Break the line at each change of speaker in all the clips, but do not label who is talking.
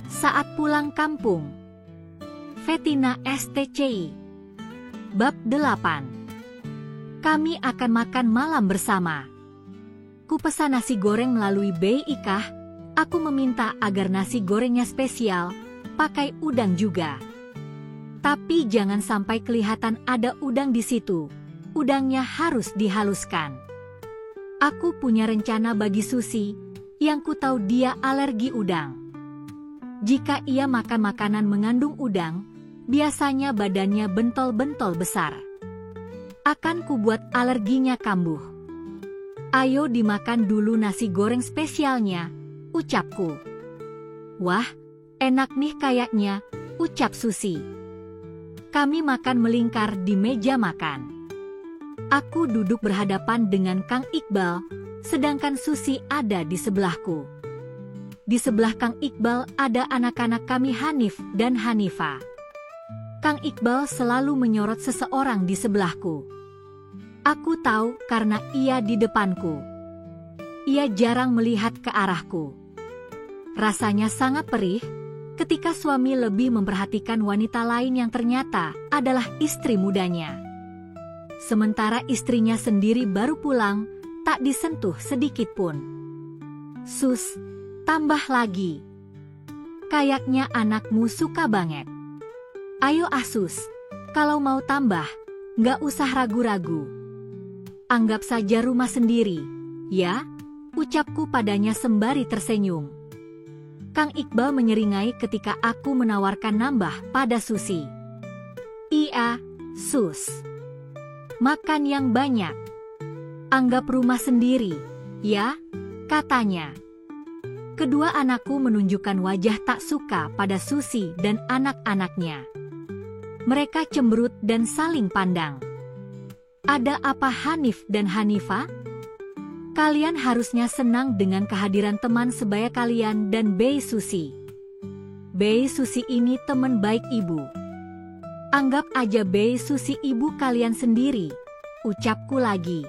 Saat pulang kampung. Vetina STCI. Bab 8. Kami akan makan malam bersama. Kupesan nasi goreng melalui Bei Ikah. Aku meminta agar nasi gorengnya spesial, pakai udang juga. Tapi jangan sampai kelihatan ada udang di situ. Udangnya harus dihaluskan. Aku punya rencana bagi Susi, yang ku tahu dia alergi udang. Jika ia makan makanan mengandung udang, biasanya badannya bentol-bentol besar. Akan kubuat alerginya kambuh. Ayo dimakan dulu nasi goreng spesialnya, ucapku. Wah, enak nih kayaknya, ucap Susi. Kami makan melingkar di meja makan. Aku duduk berhadapan dengan Kang Iqbal, sedangkan Susi ada di sebelahku. Di sebelah Kang Iqbal ada anak-anak kami Hanif dan Hanifa. Kang Iqbal selalu menyorot seseorang di sebelahku. Aku tahu karena ia di depanku. Ia jarang melihat ke arahku. Rasanya sangat perih ketika suami lebih memperhatikan wanita lain yang ternyata adalah istri mudanya. Sementara istrinya sendiri baru pulang, tak disentuh sedikit pun. Sus, tambah lagi. Kayaknya anakmu suka banget. Ayo Sus, kalau mau tambah, nggak usah ragu-ragu. Anggap saja rumah sendiri, ya, ucapku padanya sembari tersenyum. Kang Iqbal menyeringai ketika aku menawarkan nambah pada Susi. Iya, Sus. Makan yang banyak. Anggap rumah sendiri, ya, katanya. Kedua anakku menunjukkan wajah tak suka pada Susi dan anak-anaknya. Mereka cemberut dan saling pandang. Ada apa Hanif dan Hanifa? Kalian harusnya senang dengan kehadiran teman sebaya kalian dan Bei Susi. Bei Susi ini teman baik ibu. Anggap aja Bei Susi ibu kalian sendiri, ucapku lagi.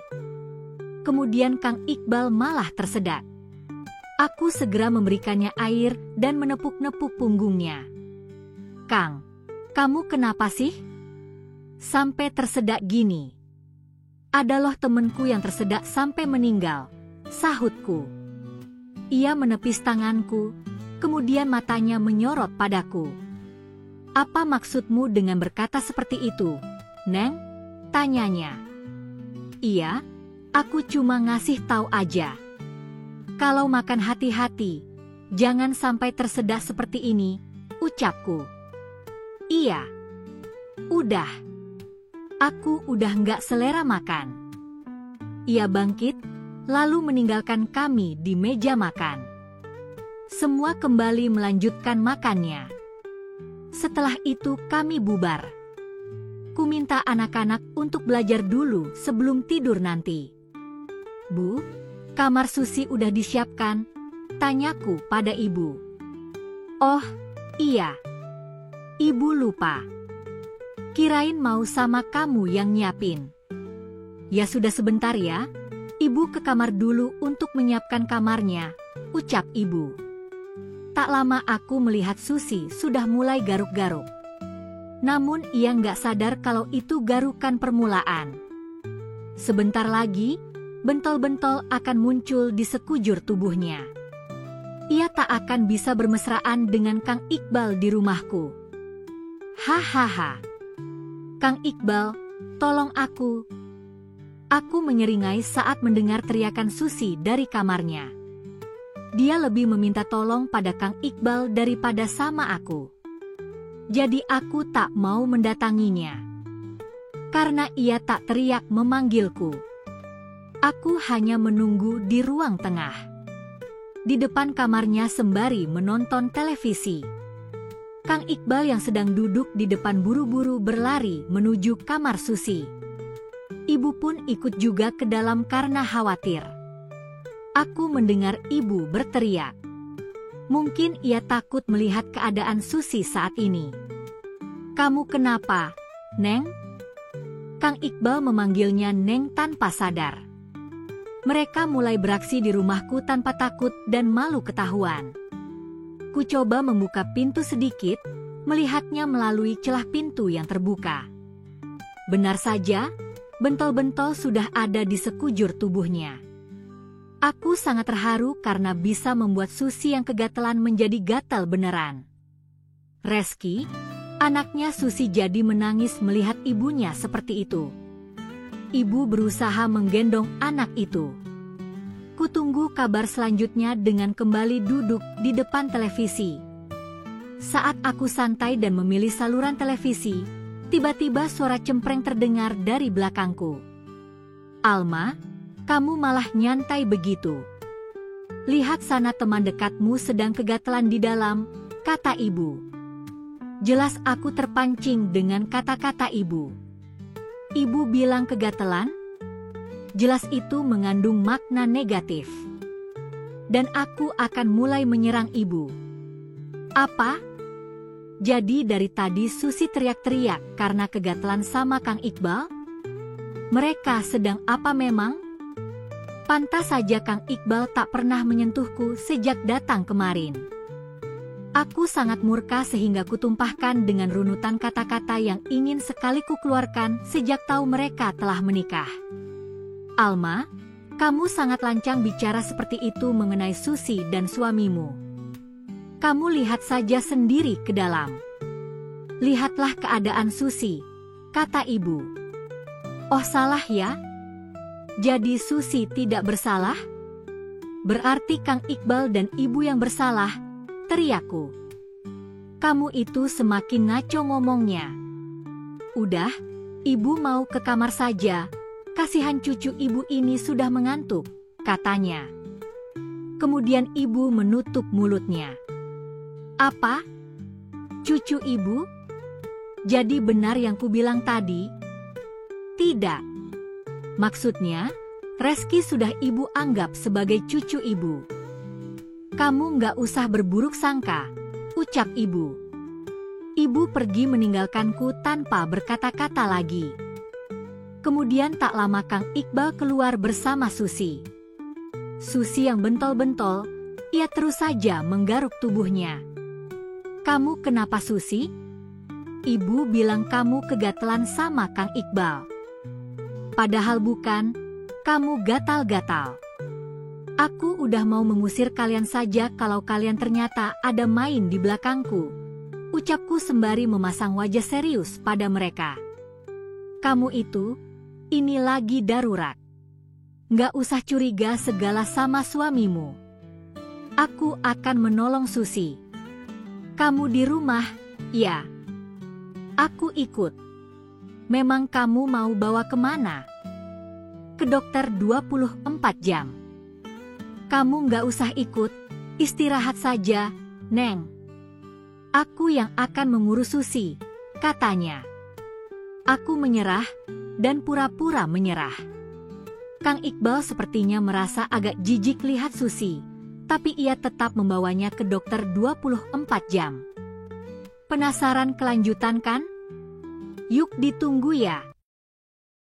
Kemudian Kang Iqbal malah tersedak. Aku segera memberikannya air dan menepuk-nepuk punggungnya. Kang, kamu kenapa sih? Sampai tersedak gini. Ada loh temenku yang tersedak sampai meninggal, sahutku. Ia menepis tanganku, kemudian matanya menyorot padaku. Apa maksudmu dengan berkata seperti itu, Neng? Tanyanya. Iya, aku cuma ngasih tahu aja. Kalau makan hati-hati, jangan sampai tersedak seperti ini, ucapku. Iya. Udah. Aku udah nggak selera makan. Ia bangkit, lalu meninggalkan kami di meja makan. Semua kembali melanjutkan makannya. Setelah itu kami bubar. Ku minta anak-anak untuk belajar dulu sebelum tidur nanti. Bu, kamar Susi udah disiapkan? Tanyaku pada ibu. Oh, iya. Ibu lupa. Kirain mau sama kamu yang nyiapin. Ya sudah sebentar ya. Ibu ke kamar dulu untuk menyiapkan kamarnya, ucap ibu. Tak lama aku melihat Susi sudah mulai garuk-garuk. Namun ia nggak sadar kalau itu garukan permulaan. Sebentar lagi, bentol-bentol akan muncul di sekujur tubuhnya. Ia tak akan bisa bermesraan dengan Kang Iqbal di rumahku. Hahaha. Kang Iqbal, tolong aku. Aku menyeringai saat mendengar teriakan Susi dari kamarnya. Dia lebih meminta tolong pada Kang Iqbal daripada sama aku. Jadi aku tak mau mendatanginya. Karena ia tak teriak memanggilku. Aku hanya menunggu di ruang tengah. Di depan kamarnya sembari menonton televisi. Kang Iqbal yang sedang duduk di depan buru-buru berlari menuju kamar Susi. Ibu pun ikut juga ke dalam karena khawatir. Aku mendengar ibu berteriak. Mungkin ia takut melihat keadaan Susi saat ini. Kamu kenapa, Neng? Kang Iqbal memanggilnya Neng tanpa sadar. Mereka mulai beraksi di rumahku tanpa takut dan malu ketahuan. Ku coba membuka pintu sedikit, melihatnya melalui celah pintu yang terbuka. Benar saja, bentol-bentol sudah ada di sekujur tubuhnya. Aku sangat terharu karena bisa membuat Susi yang kegatelan menjadi gatal beneran. Reski, anaknya Susi, jadi menangis melihat ibunya seperti itu. Ibu berusaha menggendong anak itu. Kutunggu kabar selanjutnya dengan kembali duduk di depan televisi. Saat aku santai dan memilih saluran televisi, tiba-tiba suara cempreng terdengar dari belakangku. "Alma, kamu malah nyantai begitu. Lihat sana, teman dekatmu sedang kegatelan di dalam," kata ibu. Jelas aku terpancing dengan kata-kata ibu. Ibu bilang kegatelan? Jelas itu mengandung makna negatif. Dan aku akan mulai menyerang ibu. Apa? Jadi dari tadi Susi teriak-teriak karena kegatelan sama Kang Iqbal? Mereka sedang apa memang? Pantas saja Kang Iqbal tak pernah menyentuhku sejak datang kemarin. Aku sangat murka sehingga kutumpahkan dengan runutan kata-kata yang ingin sekali kukeluarkan sejak tahu mereka telah menikah. "Alma, kamu sangat lancang bicara seperti itu mengenai Susi dan suamimu. Kamu lihat saja sendiri ke dalam. Lihatlah keadaan Susi," kata ibu. "Oh, salah ya? Jadi Susi tidak bersalah? Berarti Kang Iqbal dan ibu yang bersalah," teriakku. "Kamu itu semakin ngaco ngomongnya. Udah, ibu mau ke kamar saja. Kasihan cucu ibu ini sudah mengantuk," katanya. Kemudian ibu menutup mulutnya. "Apa? Cucu ibu? Jadi benar yang kubilang tadi?" "Tidak. Maksudnya, Reski sudah ibu anggap sebagai cucu ibu." "Kamu nggak usah berburuk sangka," ucap ibu. Ibu pergi meninggalkanku tanpa berkata-kata lagi. Kemudian tak lama Kang Iqbal keluar bersama Susi. Susi yang bentol-bentol, ia terus saja menggaruk tubuhnya. "Kamu kenapa, Susi?" "Ibu bilang kamu kegatelan sama Kang Iqbal." "Padahal bukan, kamu gatal-gatal. Aku udah mau mengusir kalian saja kalau kalian ternyata ada main di belakangku," ucapku sembari memasang wajah serius pada mereka. "Kamu itu, ini lagi darurat. Nggak usah curiga segala sama suamimu. Aku akan menolong Susi. Kamu di rumah, ya? Aku ikut. Memang kamu mau bawa kemana? Ke dokter 24 jam. Kamu nggak usah ikut, istirahat saja, Neng. Aku yang akan mengurus Susi," katanya. Aku menyerah, dan pura-pura menyerah. Kang Iqbal sepertinya merasa agak jijik lihat Susi, tapi ia tetap membawanya ke dokter 24 jam. Penasaran kelanjutan kan? Yuk ditunggu ya.